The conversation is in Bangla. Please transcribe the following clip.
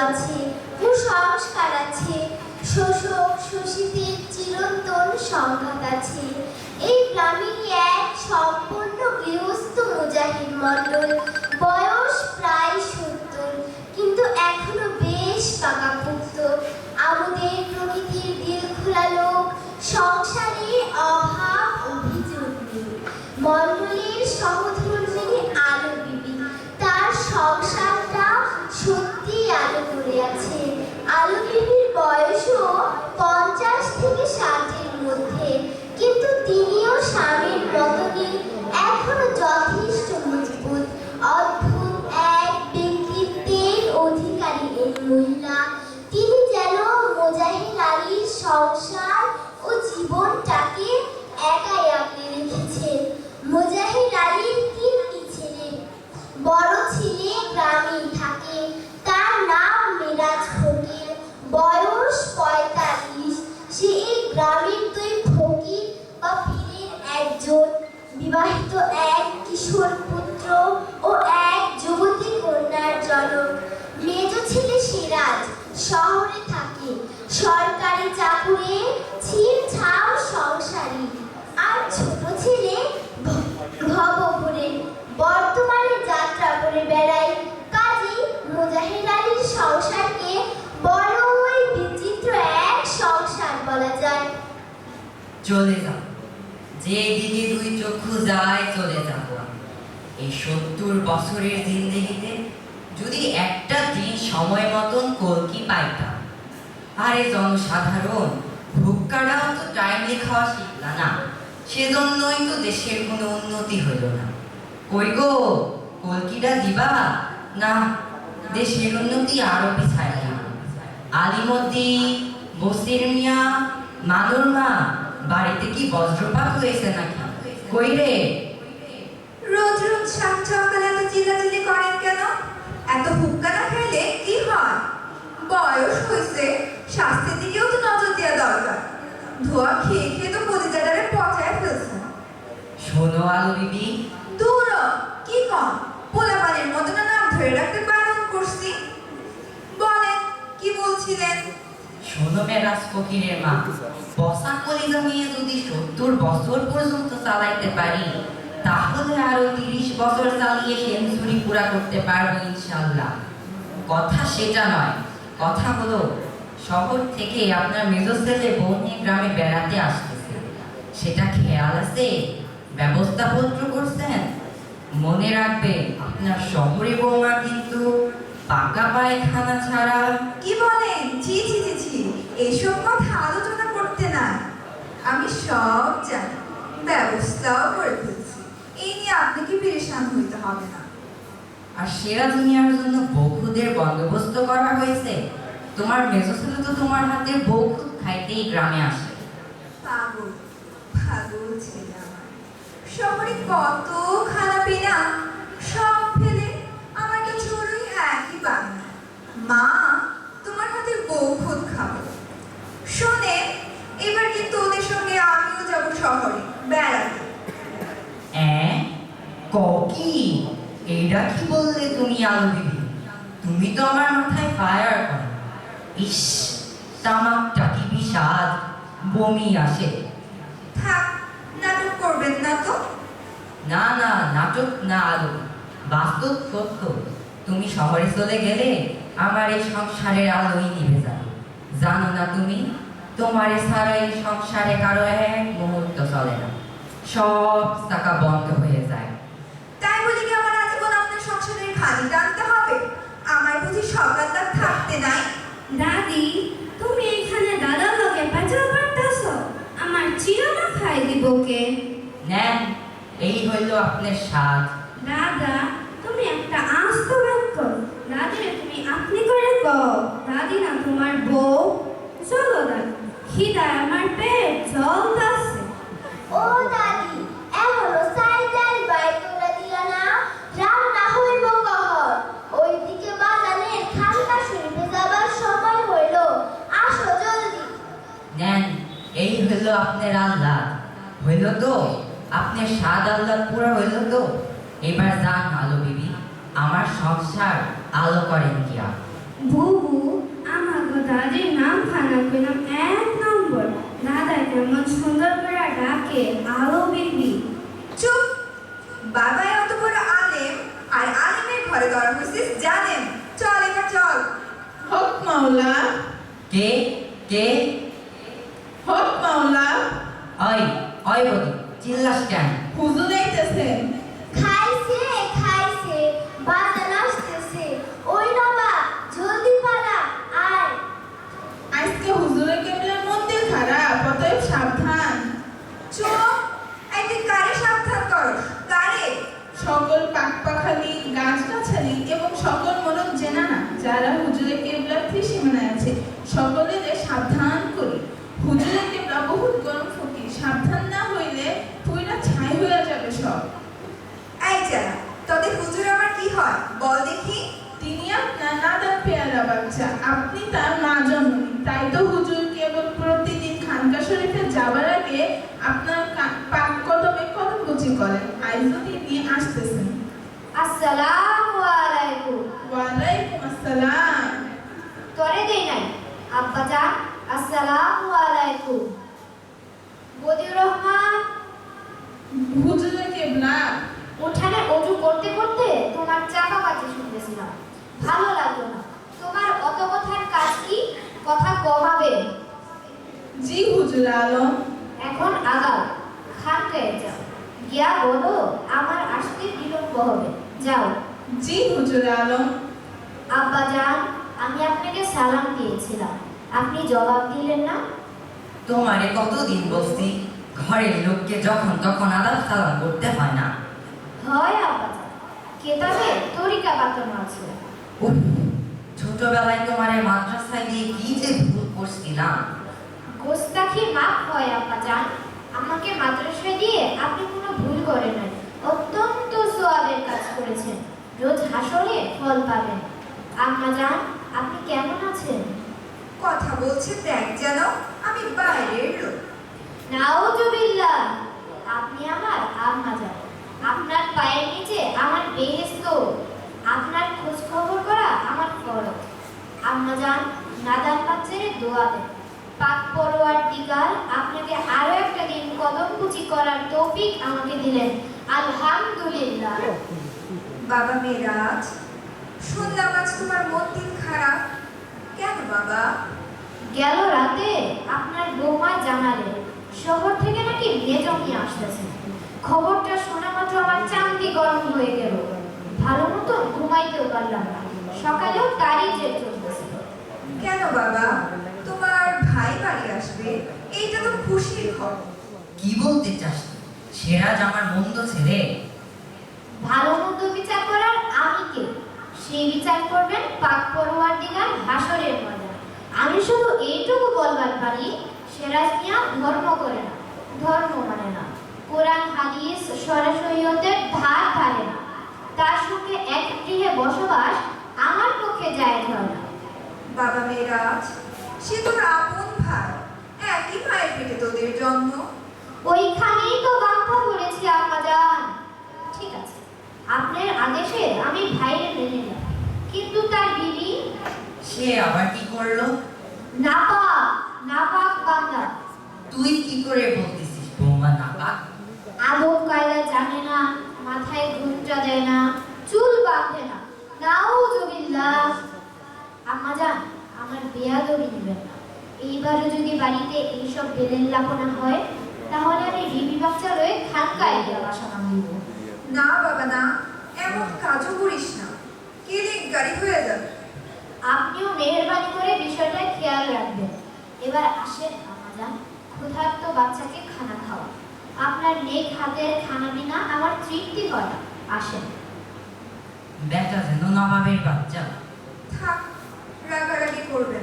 আছে, কুসংস্কার আছে, শোষক শোষিতের চিরন্তন সংঘাত আছে। এই গ্রামেরই এক সম্পূর্ণ গৃহস্থ মুজাহিদ মণ্ডল, বয়স প্রায় 70, কিন্তু এখনো বেশ পাকাপোক্ত। আমাদের প্রকৃতির দিল খোলা লোক, সংসারে অভাব অভিযোগ নেই। মণ্ডলের সহধর্মিণী আলো বিবি, তার সংসারটা সত্যি আলো করে আছে। আলো বিবির বয়সও 50 থেকে 60-এর মধ্যে, কিন্তু তিনিও স্বামীর মতনই এখনো যথেষ্ট মজবুত। অদ্ভুত এক ব্যক্তিত্বের অধিকারী এই মহিলা। তিনি যেন মোজাহিদ আলীর সংসার ও জীবনটাকে একাই আগলে রেখেছেন। মোজাহিদ আলীর 3টি ছেলে। বড় ছেলে গ্রামেই থাকে, তার নাম মিরাজ ফকির, বয়স 45। সে এই গ্রামের 2 ফকির বা পীরের একজন। বিবাহিত এক কিশোর পুত্র ও এক যুবতী কন্যার জনক। মেজ ছেলে সিরাজ শহরে থাকে, সরকারি চাকুরে, ছিমছাম সংসারী। আর ছোট ছেলে ভবঘুরে, বর্তমানে যাত্রা করে বেড়ায়। কাজী মোজাহিদ আলীর সংসারকে বড়ই বিচিত্র এক সংসার বলা যায়। চলে যাব, যেদিকে 2 চক্ষু যায় চলে যাব। এই 70 বছরের জিন্দেগিতে যদি একটা দিন সময় মতন কলকি পাইতাম। আরে জনসাধারণ, ভুক্কারাও তো টাইমলি খাওয়া শিখলা না, সেজন্যই তো দেশের কোনো উন্নতি হইল না। কই গো, কলকিটা দিবা না? দেশের উন্নতি আরো পিছায় গেল। আলিমদ্দি, বসির মিয়া, মানুর মা, বাড়িতে কি বজ্রপাত হয়েছে নাকি? কই রে? রোজ রোজ সকালে এত চিল্লাচিল্লি করেন কেন? এত হুক্কা না খাইলে কি হয়? বয়স হয়েছে, স্বাস্থ্যের দিকেও তো নজর দেওয়া দরকার। ধোয়া খেয়ে খেয়ে তো কলিজাটারে পচায় ফেলছে। শোনো আলো বিবি, দূর কি কম, পোলাপানের মতো না নাম ধরে রাখতে বারণ করছি। বলেন কি বলছিলেন? শোনো মেরাজ ফকিরের মা, বসা কলিজা নিয়ে যদি 70 বছর পর্যন্ত চালাইতে পারি, তাহলে আরো 30 বছর চালিয়ে সেঞ্চুরি পুরা করতে পারবো ইনশাআল্লাহ। কথা সেটা নয়, কথা হলো শহর থেকে আপনার মেজ ছেলে বউ নিয়ে গ্রামে বেড়াতে আসতেছে, সেটা খেয়াল আছে? ব্যবস্থাপত্র করছেন? মনে রাখবে, আপনার শহরে বৌমা কিন্তু পাকা পায়খানা ছাড়া। কি বলেন? ছি ছি ছি ছি, এইসব কথা আলোচনা করতে না। আমি সব জানি, ব্যবস্থাও করে ফেলছি। এই নিয়ে আপনাকে পেরেশান হইতে হবে না। আর সেরা দুনিয়ার জন্য বৌখুদের বন্দোবস্ত করা হয়েছে। তোমার মেজ ছেলে তো তোমার হাতে বৌখুদ খাইতেই গ্রামে আসে। পাগল পাগল ছেলে আমার। শহরে কত খানা পিনা, সব ফেলে আমার কাছে ওরই একই বাংলা, মা তোমার হাতে বৌখুদ খাবো। শোনে, এবার কিন্তু ওদের সঙ্গে আমিও যাব শহরে বেড়াতে। কি এইটা কি বললে তুমি আলো দিদি? তুমি তো আমার মাথায় ফায়ার করো। ইস, তামাকটা কি বিষাদ, বমি আসে। থাক, নাটক করবেন না তো। না না, নাটক না আলো, বাস্তব সত্য। তুমি শহরে চলে গেলে আমার এই সংসারের আলোই নিভে যাবে। জানো না তুমি, তোমার ছাড়া এই সংসারে কারো এক মুহূর্ত চলে না, সব চাকা বন্ধ হয়ে যায়। তাই বলি কি আমার আজীবন আপনার সংসারের খালি টানতে হবে? আমার বুঝি সকালটা থাকতে নাই? দাদি, তুমি এখানে দাদার লগে বাজার করতেছো? আমার চিরনা খাই দিব কে? নেন, এই হইল আপনার স্বাদ। দাদা, তুমি একটা আস্ত বাক্য। দাদিরে তুমি আপনি করে কও, দাদি না তোমার বউ। চলো দাদি, খিদায় আমার পেট জ্বলতাছে। ও দাদি, এখনো সাইকেল বাইক করে দিলা না? রান্না হইব কখন? ওইদিকে বাজানের খালকা শরীফে যাবার সময় হইল, আসো জলদি। নেন, এই হইল আপনার আল্লাহ। হইল তো আপনার স্বাদ আল্লাহ পুরা হইল তো। এবার যান আলো বিবি, আমার সংসার আলো করেন কিয়া। বুবু, মাওলা, কে কে হক মাওলা, ওই ওই বলি চিল্লাস কেন? হুজুর আইতেছেন। খাইছে খাইছে বাজার আসতেছে। ওই বাবা জলদি পালা আয়। আজকে হুজুরের কেবলের মধ্যে খারাপ, অতএব সাবধান। চুপ! এই তুই কারে সাবধান করস? কারে? সকল পাকপাখালি, গাছগাছালি এবং সকল মরক জেনানা যারা হুজুরের কেবলার ত্রিসীমানায় আছে, সকলের সাবধান করি। হুজুরের কেবলা বহুত গরম ফকির, সাবধান না হইলে পুইরা ছাই হইয়া যাবে সব। এই যারা, তোদের হুজুর আমার কি হয় বল দেখি। তিনি আপনার নাদান পেয়ারা বাচ্চা, আপনি তার মা জননী। তাই তো হুজুর কেবল প্রতিদিন খানকা শরীফে যাবার আগে আপনার পাক কদমে কদমকুচি করেন। আইজও তিনি আসতেছেন। আসসালামু আলাইকুম। ওয়ালাইকুম আসসালাম। তোরে দেই নাই আব্বাজান। আসসালামু আলাইকুম। বদিউর রহমান, হুজুরের কেবলা। উঠানে অজু করতে করতে তোমার চাপা বাজে শুনতেছিলাম, ভালো লাগলো না। তোমার অত কথার কাজ কি? কথা কমাবে। জি হুজুর আলম। এখন আগাও, খানকায় যাও, গিয়া বলো আমার আসতে বিলম্ব হবে। যাও। জি হুজুর আলম। আব্বাজান, আমি আপনাকে সালাম দিয়েছিলাম, আপনি জবাব দিলেন না। তোমারে কতদিন বলছি ঘরের লোককে যখন তখন আদাব সালাম করতে হয় না। হয় আব্বাজান, কেতাবে তরিকা বাতানো আছে। উফ, ছোটবেলায় তোমারে মাদ্রাসায় দিয়ে কি যে ভুল করছিলাম। গোস্তাখি মাফ হয় আব্বাজান, আমাকে মাদ্রাসায় দিয়ে আপনি কোনো ভুল করেন নাই, অত্যন্ত সোয়াবের কাজ করেছেন। রোজ হাসরে ফল পাবেন। আম্মাজান, আপনি কেমন আছেন? কথা বলছে দেখ যেন আমি বাইরের লোক। নাউজুবিল্লাহ, আপনি আমার আম্মাজান। আপনার পায়ের নিচে আমার বেহেশত। আপনার খোঁজ খবর করা আমার ফরজ। আম্মাজান, নাদান বাচ্চারে দোয়া দেন, পাক পরওয়ারদিগার আপনাকে আরো একটা দিন কদমকুচি করার তৌফিক আমাকে দিলেন। আলহামদুলিল্লাহ। বাবা মেরাজ, শুনলাম আজ তোমার মন দিন খারাপ। কেন বাবা? গেল রাতে আপনার বৌমা জানালেন শহর থেকে নাকি মেয়ে জমিয়ে আসতেছে। খবরটা শোনা মাত্র আমার চান্দি গরম হয়ে গেল। ভালো মতো ঘুমাইতেও পারলাম না। সকালেও তারই জেদ চলতেছিল। কেন বাবা? তোমার ভাই বাড়ি আসবে, এইটা তো খুশির খবর। কি বলতে চাস? সেরাজ আমার মন্দ ছেলে। ভালো মন্দ বিচার করার আমি কে? সেই বিচার করবেন পাক পরওয়ারদিগার হাসরের ময়দানে। আমি শুধু এইটুকু বলবার পারি, সিরাজ মিয়া ধর্ম করে না, ধর্ম মানে না, কোরআন হাদিস সরাসরিয়তের ধার ধারে না। তার সঙ্গে এক গৃহে বসবাস আমার পক্ষে জায়েজ হয় না। বাবা মেরাজ, সে তোর আপন ভাই, একই মায়ের পেটে তোদের জন্ম। ওইখানেই তো বাধ্য করেছি আম্মাজান। ঠিক আছে, আপনার আদেশে আমি ভাইরে মেনে নিলাম, কিন্তু তার বিবি সে আবার কি করলো? নাপাক, নাপাক বান্দা। তুই কি করে বলতেছিস বৌমা নাপাক? আদব কায়দা জানে না, মাথায় ঘুমটা দেয় না, চুল বাঁধে না। নাউজুবিল্লাহ। আম্মাজান, আমার বেয়াদবি নেবেন না। এইবারও যদি বাড়িতে এইসব বেলেন লাপনা হয়, তাহলে আমি রিবি বাচ্চা লয়ে খানকায় গিয়ে বাসা বাঁধিব। না বাবা না, এমন কাজও করিস না, কেলেঙ্কারি হয়ে যাবে। আপনিও মেহেরবানি করে বিষয়টা খেয়াল রাখবেন। এবার আসেন আম্মাজান, ক্ষুধার্ত বাচ্চাকে খানা খাওয়া। আপনার নেক হাতের খানা বিনা আমার তৃপ্তি হয় না। আসেন। বেটা যেন নবাবের বাচ্চা। থাক, রাগারাগি করবে না।